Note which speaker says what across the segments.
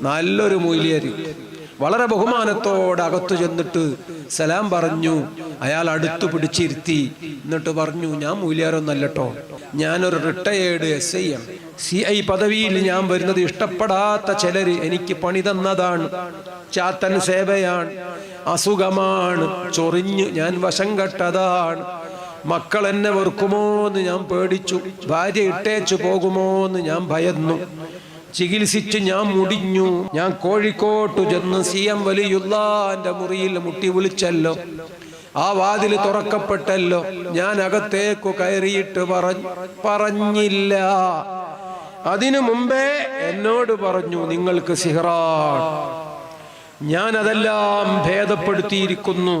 Speaker 1: നല്ലൊരു മൊയ്ലിയർ വളരെ ബഹുമാനത്തോടെ അകത്തു ചെന്നിട്ട് സലാം പറഞ്ഞു. അയാൾ അടുത്ത് പിടിച്ചിരുത്തി. എന്നിട്ട് പറഞ്ഞു, ഞാൻ മൊയ്ലിയാരൊന്നല്ലട്ടോ, ഞാനൊരു റിട്ടയേർഡ് SI ആണ്. CI പദവിയിൽ ഞാൻ വരുന്നത് ഇഷ്ടപ്പെടാത്ത ചിലര് എനിക്ക് പണി തന്നതാണ്. ചാത്തൻ സേവയാണ്, അസുഖമാണ്, ചൊറിഞ്ഞ് ഞാൻ വശം കെട്ടതാണ്. മക്കൾ എന്നെ വെറുക്കുമോ എന്ന് ഞാൻ പേടിച്ചു, ഭാര്യ ഇട്ടേച്ചു പോകുമോ എന്ന് ഞാൻ ഭയന്നു. ചികിത്സിച്ച് ഞാൻ മുടിഞ്ഞു. ഞാൻ കോഴിക്കോട്ട് ചെന്ന് CM വലിയുള്ളാന്റെ മുറിയിൽ മുട്ടി വിളിച്ചല്ലോ, ആ വാതിൽ തുറക്കപ്പെട്ടല്ലോ. ഞാൻ അകത്തേക്കു കയറിയിട്ട് പറഞ്ഞില്ല. അതിനു മുമ്പേ എന്നോട് പറഞ്ഞു, നിങ്ങൾക്ക് സിഹ്റാണ്. ഞാൻ അതെല്ലാം ഭേദപ്പെടുത്തിയിരിക്കുന്നു.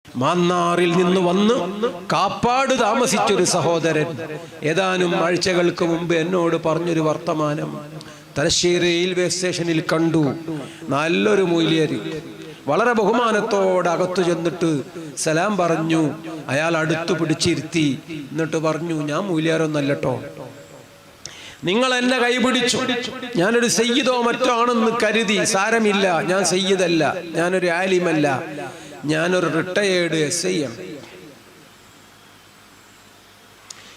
Speaker 1: മാന്നാറിൽ നിന്ന് വന്ന് കാപ്പാട് താമസിച്ചൊരു സഹോദരൻ ഏതാനും ആഴ്ചകൾക്ക് മുമ്പ് എന്നോട് പറഞ്ഞൊരു വർത്തമാനം. തലശ്ശേരി റെയിൽവേ സ്റ്റേഷനിൽ കണ്ടു നല്ലൊരു മൊയ്ലിയർ വളരെ ബഹുമാനത്തോടെ അകത്തു ചെന്നിട്ട് സലാം പറഞ്ഞു. അയാൾ അടുത്ത് പിടിച്ചിരുത്തി. എന്നിട്ട് പറഞ്ഞു, ഞാൻ മൊയ്ലിയാരൊന്നല്ലട്ടോ, നിങ്ങൾ എന്നെ കൈപിടിച്ചു. ഞാനൊരു സയ്യിദോ മറ്റോ ആണെന്ന് കരുതി. സാരമില്ല, ഞാൻ സയ്യിദല്ല, ഞാനൊരു ആലിമല്ല, ഞാനൊരു റിട്ടയേർഡ് SI ആണ്.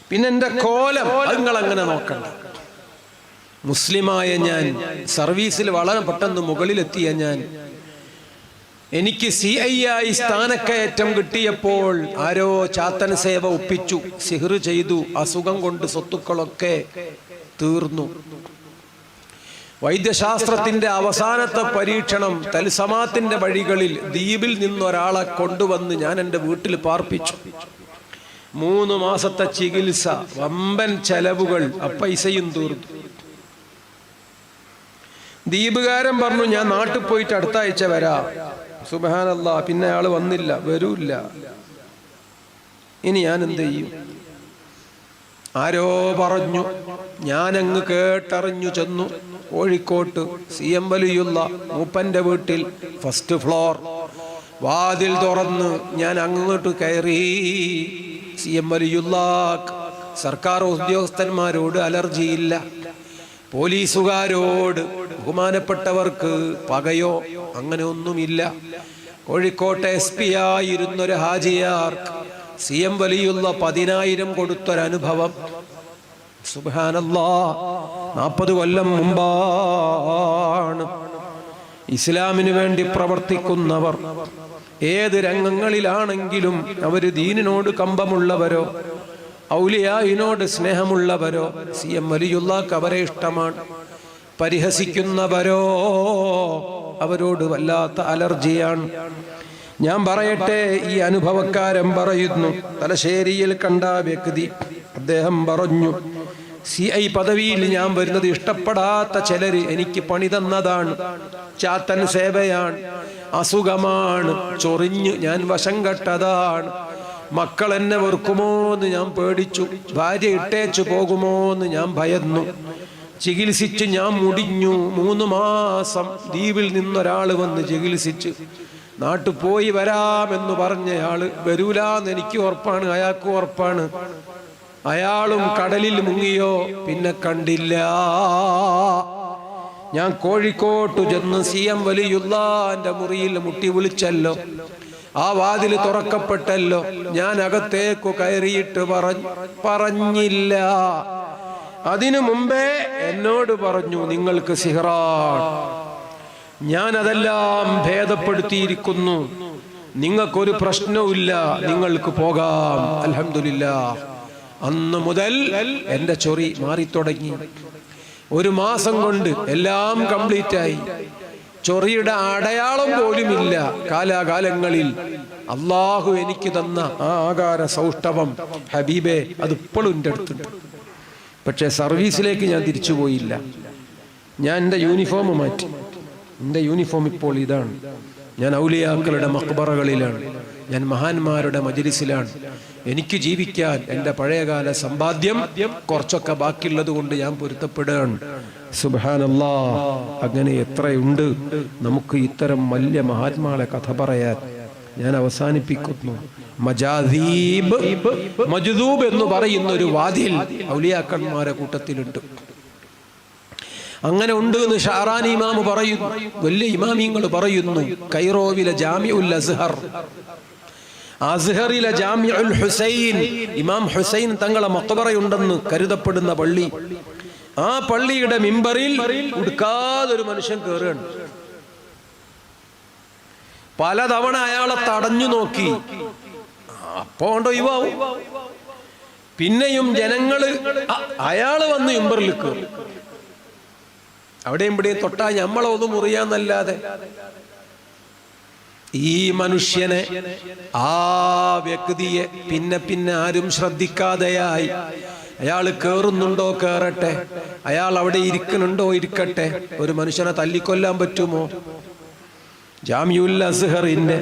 Speaker 1: പിന്നെ എൻ്റെ കോലം നിങ്ങൾ അങ്ങനെ നോക്കണ്ട. മുസ്ലിമായ ഞാൻ, സർവീസിൽ വളരെ പെട്ടെന്ന് മുകളിലെത്തിയ ഞാൻ, എനിക്ക് CI ആയി സ്ഥാനക്കയറ്റം കിട്ടിയപ്പോൾ ആരോ ചാത്തൻ സേവ ഒപ്പിച്ചു, സിഹ്ർ ചെയ്തു, അസുഖം കൊണ്ട് സ്വത്തുക്കളൊക്കെ തീർന്നു. വൈദ്യശാസ്ത്രത്തിന്റെ അവസാനത്തെ പരീക്ഷണം തൽസമാത്തിന്റെ വഴികളിൽ ദ്വീപിൽ നിന്നൊരാളെ കൊണ്ടുവന്ന് ഞാൻ എൻ്റെ വീട്ടിൽ പാർപ്പിച്ചു. 3 മാസത്തെ ചികിത്സ, വമ്പൻ ചെലവുകൾ, പൈസയും തീർന്നു. ദ്വീപുകാരൻ പറഞ്ഞു, ഞാൻ നാട്ടിൽ പോയിട്ട് അടുത്ത ആഴ്ച വരാം. സുബ്ഹാനല്ലാഹ്, പിന്നെ ആള് വന്നില്ല, വരൂല്ല. ഇനി ഞാൻ എന്ത് ചെയ്യും? ആരോ പറഞ്ഞു, ഞാനങ്ങ് കേട്ടറിഞ്ഞു ചെന്നു. കോഴിക്കോട്ട് CM വലിയുള്ള മൂപ്പന്റെ വീട്ടിൽ ഫസ്റ്റ് ഫ്ലോർ. വാതിൽ തുറന്ന് ഞാൻ അങ്ങോട്ട് കയറി. CM വലിയുള്ള സർക്കാർ ഉദ്യോഗസ്ഥന്മാരോട് അലർജിയില്ല, പോലീസുകാരോട് ബഹുമാനപ്പെട്ടവർക്ക് പകയോ അങ്ങനെ ഒന്നുമില്ല. കോഴിക്കോട്ടെ SP ആയിരുന്നൊരു ഹാജിയാർക്ക് CM വലിയുള്ള 10,000 കൊടുത്തൊരനുഭവം. സുബ്ഹാനല്ലാഹ്, 40 കൊല്ലം മുമ്പാണ്. ഇസ്ലാമിന് വേണ്ടി പ്രവർത്തിക്കുന്നവർ ഏത് രംഗങ്ങളിലാണെങ്കിലും അവർ ദീനിനോട് കമ്പമുള്ളവരോ ഔലിയായിനോട് സ്നേഹമുള്ളവരോ CM വലിയുള്ളാക്ക് അവരെ ഇഷ്ടമാണ്. പരിഹസിക്കുന്നവരോ അവരോട് വല്ലാത്ത അലർജിയാണ്. ഞാൻ പറയട്ടെ, ഈ അനുഭവക്കാരൻ പറയുന്നു, തലശ്ശേരിയിൽ കണ്ട വ്യക്തി, അദ്ദേഹം പറഞ്ഞു, CI പദവിയിൽ ഞാൻ വരുന്നത് ഇഷ്ടപ്പെടാത്ത ചിലര് എനിക്ക് പണി തന്നതാണ്. ചാത്തൻ സേവയാണ്, അസുഖമാണ്, ചൊറിഞ്ഞ് ഞാൻ വശം കെട്ടതാണ്. മക്കൾ എന്നെ വെറുക്കുമോ എന്ന് ഞാൻ പേടിച്ചു, ഭാര്യ ഇട്ടേച്ചു പോകുമോ എന്ന് ഞാൻ ഭയന്നു. ചികിത്സിച്ച് ഞാൻ മുടിഞ്ഞു. 3 മാസം ദ്വീപിൽ നിന്നൊരാള് വന്ന് ചികിത്സിച്ച് നാട്ടിൽ പോയി വരാമെന്ന് പറഞ്ഞയാള് വരൂലാന്ന് എനിക്ക് ഉറപ്പാണ്, അയാൾക്ക് ഉറപ്പാണ്. അയാളും കടലിൽ മുങ്ങിയോ, പിന്നെ കണ്ടില്ല. ഞാൻ കോഴിക്കോട്ട് ചെന്ന് CM വലിയുള്ളാന്റെ മുറിയിൽ മുട്ടി വിളിച്ചല്ലോ, ആ വാതിൽ തുറക്കപ്പെട്ടല്ലോ. ഞാൻ അകത്തേക്കു കയറിയിട്ട് പറഞ്ഞില്ല. അതിനു മുമ്പേ എന്നോട് പറഞ്ഞു, നിങ്ങൾക്ക് സിഹ്റാണ്. ഞാൻ അതെല്ലാം ഭേദപ്പെടുത്തിയിരിക്കുന്നു. നിങ്ങൾക്കൊരു പ്രശ്നവുമില്ല, നിങ്ങൾക്ക് പോകാം. അൽഹംദുലില്ലാഹ്. അന്ന് മുതൽ എൻ്റെ ചൊറി മാറിത്തുടങ്ങി. 1 മാസം കൊണ്ട് എല്ലാം കംപ്ലീറ്റ് ആയി. ചൊറിയുടെ അടയാളം പോലുമില്ല. കാലാകാലങ്ങളിൽ അള്ളാഹു എനിക്ക് തന്ന ആ ആകാര സൗഷ്ഠവം ഹബീബേ, അതിപ്പോഴും എൻ്റെ അടുത്തുണ്ട്. പക്ഷേ സർവീസിലേക്ക് ഞാൻ തിരിച്ചു പോയില്ല. ഞാൻ എൻ്റെ യൂണിഫോം മാറ്റി. എൻ്റെ യൂണിഫോം ഇപ്പോൾ ഇതാണ്. ഞാൻ ഔലിയാക്കളുടെ മഖ്ബറകളിലാണ്, ഞാൻ മഹാന്മാരുടെ മജ്ലിസിലാണ്. എനിക്ക് ജീവിക്കാൻ എൻ്റെ പഴയകാല സമ്പാദ്യം കുറച്ചൊക്കെ ബാക്കിയുള്ളത് കൊണ്ട് ഞാൻ പൊരുത്തപ്പെടുകയാണ്. സുബ്ഹാനല്ലാഹ്, അങ്ങനെ എത്രയുണ്ട് നമുക്ക് ഇത്തരം വലിയ മഹാത്മാക്കളെ കഥ പറയാൻ. ഞാൻ അവസാനിപ്പിക്കുന്നു. മജാദീബ്, മജ്ദൂബ് എന്ന് പറയുന്ന ഒരു വാതിൽ ഔലിയാക്കന്മാരെ കൂട്ടത്തിലുണ്ട്. അങ്ങനെ ഉണ്ട് എന്ന് ഷാറാനി ഇമാം പറയുന്നു, വലിയ ഇമാമിങ്ങൾ പറയുന്നു. കൈറോവിലെ ജാമിഉൽ അസ്ഹർ, അസ്ഹറിലെ ജാമിഉൽ ഹുസൈൻ, ഇമാം ഹുസൈൻ തങ്ങളെ മഖ്ബറയുണ്ടെന്ന് കരുതപ്പെടുന്ന പള്ളി, ആ പള്ളിയുടെ മിമ്പറിൽ ഉടുക്കാതൊരു മനുഷ്യൻ കയറുകയാണ്. പലതവണ അയാളെ തടഞ്ഞു നോക്കി, അപ്പോ കൊണ്ടോ യുവാവും. പിന്നെയും ജനങ്ങള് അയാള് വന്ന് മിമ്പറിൽ കയറും. അവിടെയും ഇവിടെയും തൊട്ടാ ഞമ്മളൊന്നും മുറിയാന്നല്ലാതെ ഈ മനുഷ്യനെ, ആ വ്യക്തിയെ പിന്നെ പിന്നെ ആരും ശ്രദ്ധിക്കാതെയായി. അയാൾ കേറുന്നുണ്ടോ കേറട്ടെ, അയാൾ അവിടെ ഇരിക്കുന്നുണ്ടോ ഇരിക്കട്ടെ. ഒരു മനുഷ്യനെ തല്ലിക്കൊല്ലാൻ പറ്റുമോ? ജാമിഉൽ അസ്ഹറിന്റെ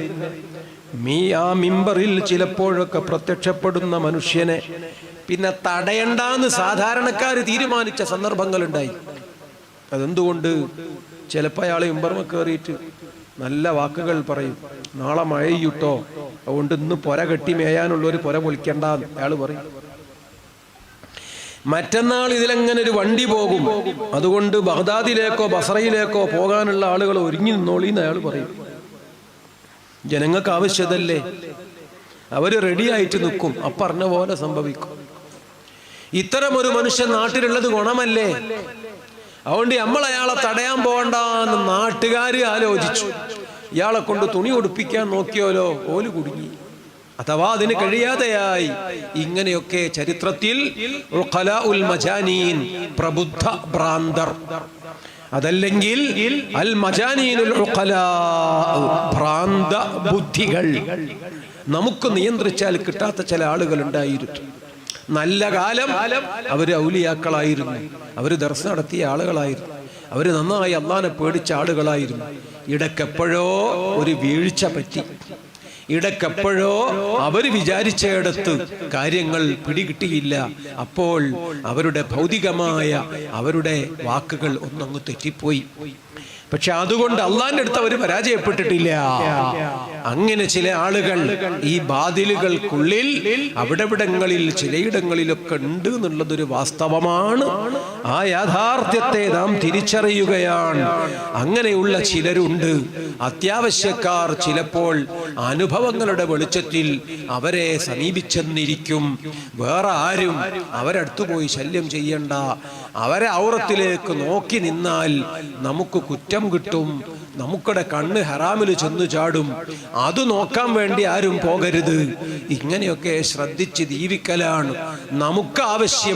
Speaker 1: ആ മിമ്പറിൽ ചിലപ്പോഴൊക്കെ പ്രത്യക്ഷപ്പെടുന്ന മനുഷ്യനെ പിന്നെ തടയണ്ടാന്ന് സാധാരണക്കാര് തീരുമാനിച്ച സന്ദർഭങ്ങളുണ്ടായി. അതെന്തുകൊണ്ട്? ചിലപ്പോൾ അയാൾ മിമ്പർമ കയറിയിട്ട് നല്ല വാക്കുകൾ പറയും. നാളെ മഴയൂട്ടോ, അതുകൊണ്ട് ഇന്ന് പുര കെട്ടി മേയാനുള്ളൊരു പുര പൊളിക്കണ്ട അയാൾ പറയും. മറ്റന്നാൾ ഇതിലെങ്ങനെ ഒരു വണ്ടി പോകും, അതുകൊണ്ട് ബഗ്ദാദിലേക്കോ ബസറയിലേക്കോ പോകാനുള്ള ആളുകൾ ഒരുങ്ങി നിന്നോളിന്ന് അയാൾ പറയും. ജനങ്ങൾക്ക് ആവശ്യതല്ലേ, അവര് റെഡിയായിട്ട് നിൽക്കും. അപ്പറഞ്ഞ പോലെ സംഭവിക്കും. ഇത്തരം ഒരു മനുഷ്യൻ നാട്ടിലുള്ളത് ഗുണമല്ലേ? അതുകൊണ്ട് നമ്മൾ അയാളെ തടയാൻ പോകണ്ടെന്ന് നാട്ടുകാർ ആലോചിച്ചു. ഇയാളെ കൊണ്ട് തുണി ഉടുപ്പിക്കാൻ നോക്കിയോലോ, ഓല് കുടുങ്ങി. അഥവാ അതിന് കഴിയാതെയായി. ഇങ്ങനെയൊക്കെ ചരിത്രത്തിൽ ഉഖലാഉൽ മജാനീൻ, പ്രബുദ്ധ ഭ്രാന്തർ, അതല്ലെങ്കിൽ അൽ മജാനീനുൽ ഉഖലാ, ഭ്രാന്ത ബുദ്ധികൾ, നമുക്ക് നിയന്ത്രിച്ചാൽ കിട്ടാത്ത ചില ആളുകൾ ഉണ്ടായിരുന്നു. നല്ല കാലം അവര് ഔലിയാക്കളായിരുന്നു, അവര് ദർസ് നടത്തിയ ആളുകളായിരുന്നു, അവര് നന്നായി അള്ളാനെ പേടിച്ച ആളുകളായിരുന്നു. ഇടയ്ക്കെപ്പോഴോ ഒരു വീഴ്ച പറ്റി, ഇടയ്ക്കെപ്പോഴോ അവർ വിചാരിച്ചയിടത്ത് കാര്യങ്ങൾ പിടികിട്ടിയില്ല. അപ്പോൾ അവരുടെ ഭൗതികമായ അവരുടെ വാക്കുകൾ ഒന്നങ്ങ് തെറ്റിപ്പോയി. പക്ഷെ അതുകൊണ്ട് അള്ളാന്റെ അടുത്ത് അവർ പരാജയപ്പെട്ടിട്ടില്ല. അങ്ങനെ ചില ആളുകൾ ഈ ബാതിലുകൾക്കുള്ളിൽ അവിടെവിടങ്ങളിൽ ചിലയിടങ്ങളിലൊക്കെ ഉണ്ട് എന്നുള്ളതൊരു വാസ്തവമാണ്. ആ യാഥാർത്ഥ്യത്തെ നാം തിരിച്ചറിയുകയാണ്. അങ്ങനെയുള്ള ചിലരുണ്ട്. അത്യാവശ്യക്കാർ ചിലപ്പോൾ അനുഭവങ്ങളുടെ വെളിച്ചത്തിൽ അവരെ സമീപിച്ചെന്നിരിക്കും. വേറെ ആരും അവരടുത്തു പോയി ശല്യം ചെയ്യണ്ട. അവരെ ഔറത്തിലേക്ക് നോക്കി നിന്നാൽ നമുക്ക് കുറ്റം കിട്ടും, നമുക്കടെ കണ്ണ് ഹറാമിൽ ചെന്നു ചാടും. അത് നോക്കാൻ വേണ്ടി ആരും പോകരുത്. ഇങ്ങനെയൊക്കെ ശ്രദ്ധിച്ച് ജീവിക്കലാണ് നമുക്ക് ആവശ്യം.